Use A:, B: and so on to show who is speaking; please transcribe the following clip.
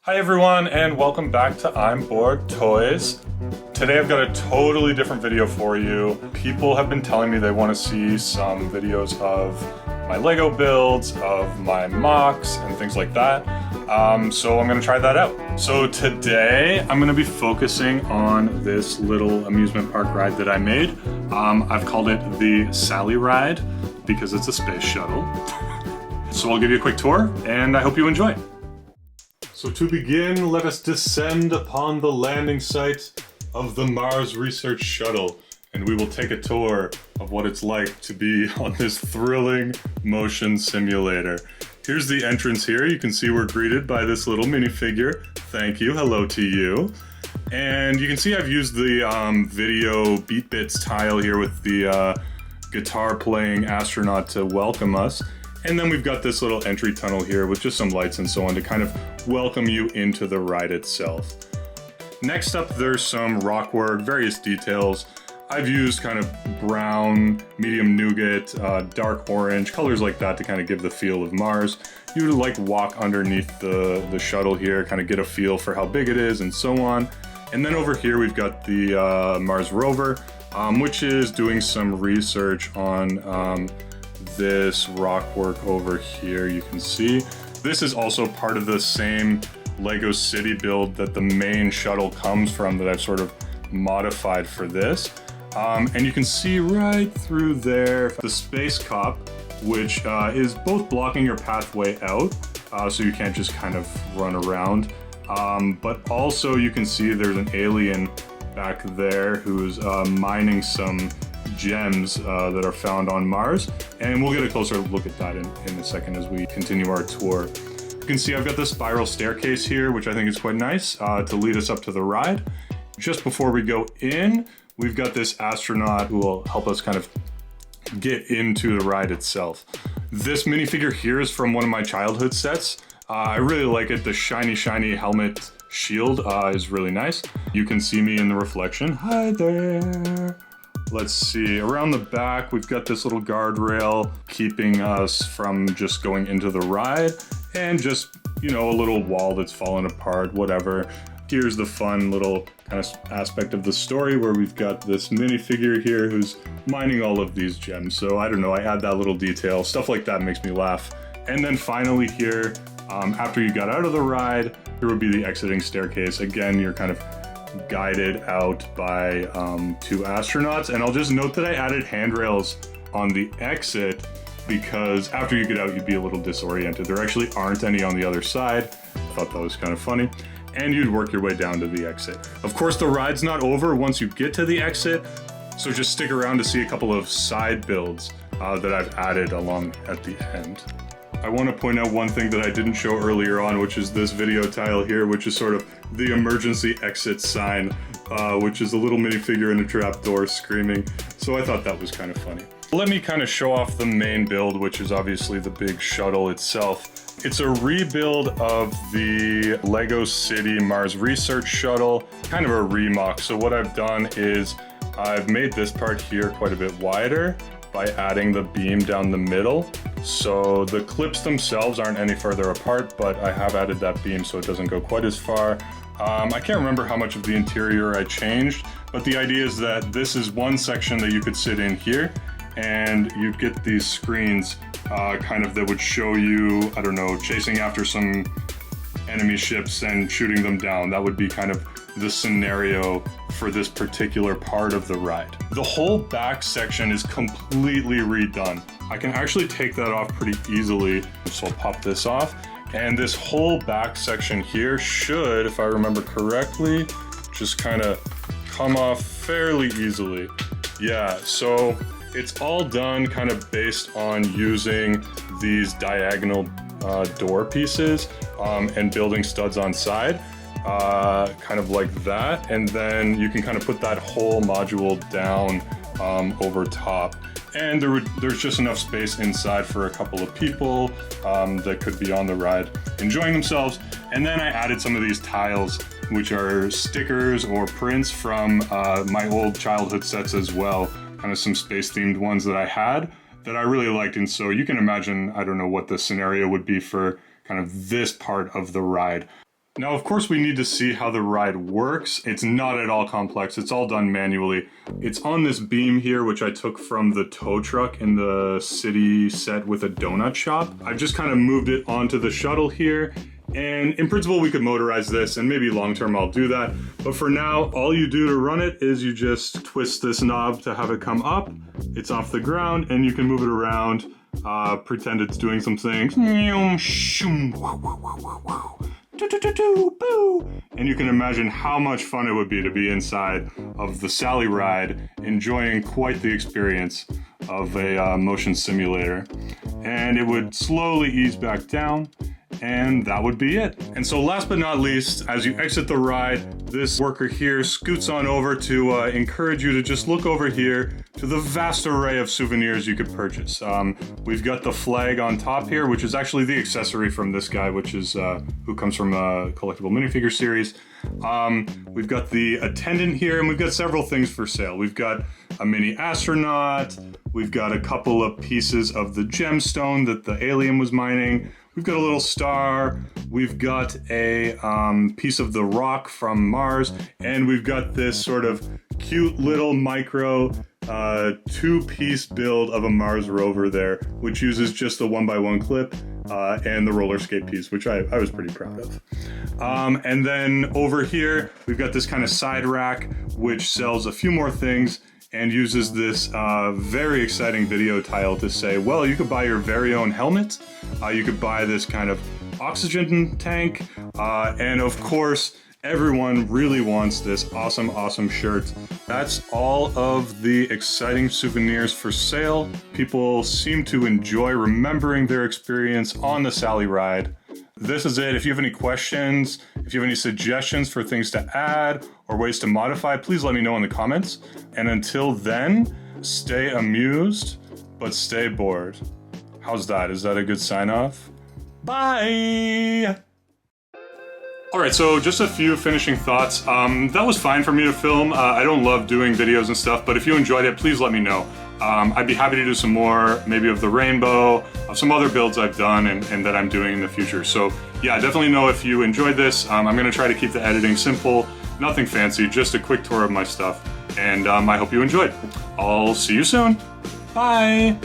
A: Hi everyone, and welcome back to I'm Bored Toys. Today I've got a totally different video for you. People have been telling me they want to see some videos of my Lego builds, of my mocks, and things like that. So I'm going to try that out. So today I'm going to be focusing on this little amusement park ride that I made. I've called it the Sally Ride because it's a space shuttle. So I'll give you a quick tour, and I hope you enjoy. So to begin, let us descend upon the landing site of the Mars Research Shuttle, and we will take a tour of what it's like to be on this thrilling motion simulator. Here's the entrance here. You can see we're greeted by this little minifigure. Thank you, hello to you. And you can see I've used the Video Beat Bits tile here with the guitar playing astronaut to welcome us. And then we've got this little entry tunnel here with just some lights and so on to kind of welcome you into the ride itself. Next up, there's some rock work, various details. I've used kind of brown, medium nougat, dark orange, colors like that to kind of give the feel of Mars. You would like walk underneath the shuttle here, kind of get a feel for how big it is and so on. And then over here we've got the Mars Rover, which is doing some research on this rock work over here. You can see this is also part of the same Lego city build that the main shuttle comes from that I've sort of modified for this. And you can see right through there the space cop, which is both blocking your pathway out, so you can't just kind of run around, but also you can see there's an alien back there who's mining some gems that are found on Mars, and we'll get a closer look at that in a second as we continue our tour. You can see I've got this spiral staircase here, which I think is quite nice to lead us up to the ride. Just before we go in, we've got this astronaut who will help us kind of get into the ride itself. This minifigure here is from one of my childhood sets. I really like it. The shiny helmet shield is really nice. You can see me in the reflection. Hi there. Let's see, around the back, we've got this little guardrail keeping us from just going into the ride, and just, you know, a little wall that's fallen apart, whatever. Here's the fun little kind of aspect of the story where we've got this minifigure here who's mining all of these gems. So I don't know, I add that little detail. Stuff like that makes me laugh. And then finally here, after you got out of the ride, here would be the exiting staircase. Again, you're kind of guided out by two astronauts, and I'll just note that I added handrails on the exit because after you get out you'd be a little disoriented. There actually aren't any on the other side. I thought that was kind of funny. And you'd work your way down to the exit. Of course, the ride's not over once you get to the exit, so just stick around to see a couple of side builds that I've added along at the end. I want to point out one thing that I didn't show earlier on, which is this video tile here, which is sort of the emergency exit sign, which is a little minifigure in a trapdoor screaming. So I thought that was kind of funny. Let me kind of show off the main build, which is obviously the big shuttle itself. It's a rebuild of the Lego City Mars Research Shuttle, kind of a remock. So what I've done is I've made this part here quite a bit wider by adding the beam down the middle. So the clips themselves aren't any further apart, but I have added that beam so it doesn't go quite as far. I can't remember how much of the interior I changed, but the idea is that this is one section that you could sit in here, and you get these screens kind of that would show you, I don't know, chasing after some enemy ships and shooting them down. That would be kind of the scenario for this particular part of the ride. The whole back section is completely redone. I can actually take that off pretty easily. So I'll pop this off. And this whole back section here should, if I remember correctly, just kind of come off fairly easily. Yeah, so it's all done kind of based on using these diagonal door pieces and building studs on side. Kind of like that, and then you can kind of put that whole module down over top, and there's just enough space inside for a couple of people that could be on the ride enjoying themselves. And then I added some of these tiles, which are stickers or prints from my old childhood sets as well, kind of some space themed ones that I had that I really liked. And so you can imagine, I don't know what the scenario would be for kind of this part of the ride. Now, of course, we need to see how the ride works. It's not at all complex. It's all done manually. It's on this beam here, which I took from the tow truck in the city set with a donut shop. I've just kind of moved it onto the shuttle here. And in principle, we could motorize this, and maybe long-term I'll do that. But for now, all you do to run it is you just twist this knob to have it come up. It's off the ground, and you can move it around, pretend it's doing some things. And you can imagine how much fun it would be to be inside of the Sally ride, enjoying quite the experience of a motion simulator. And it would slowly ease back down, and that would be it. And so last but not least, as you exit the ride, this worker here scoots on over to encourage you to just look over here to the vast array of souvenirs you could purchase. We've got the flag on top here, which is actually the accessory from this guy, which is who comes from a collectible minifigure series. We've got the attendant here, and we've got several things for sale. We've got a mini astronaut. We've got a couple of pieces of the gemstone that the alien was mining. We've got a little star, we've got a piece of the rock from Mars, and we've got this sort of cute little micro two-piece build of a Mars Rover there, which uses just the 1x1 clip and the roller skate piece, which I was pretty proud of. And then over here, we've got this kind of side rack, which sells a few more things and uses this very exciting video title to say, well, you could buy your very own helmet, you could buy this kind of oxygen tank, and of course, everyone really wants this awesome shirt. That's all of the exciting souvenirs for sale. People seem to enjoy remembering their experience on the Sally ride. This is it. If you have any questions, if you have any suggestions for things to add or ways to modify, please let me know in the comments. And until then, stay amused, but stay bored. How's that? Is that a good sign off? Bye! Alright, so just a few finishing thoughts. That was fine for me to film. I don't love doing videos and stuff, but if you enjoyed it, please let me know. I'd be happy to do some more, maybe of the rainbow, of some other builds I've done and that I'm doing in the future. So yeah, definitely know if you enjoyed this. I'm going to try to keep the editing simple, nothing fancy, just a quick tour of my stuff. And I hope you enjoyed. I'll see you soon. Bye!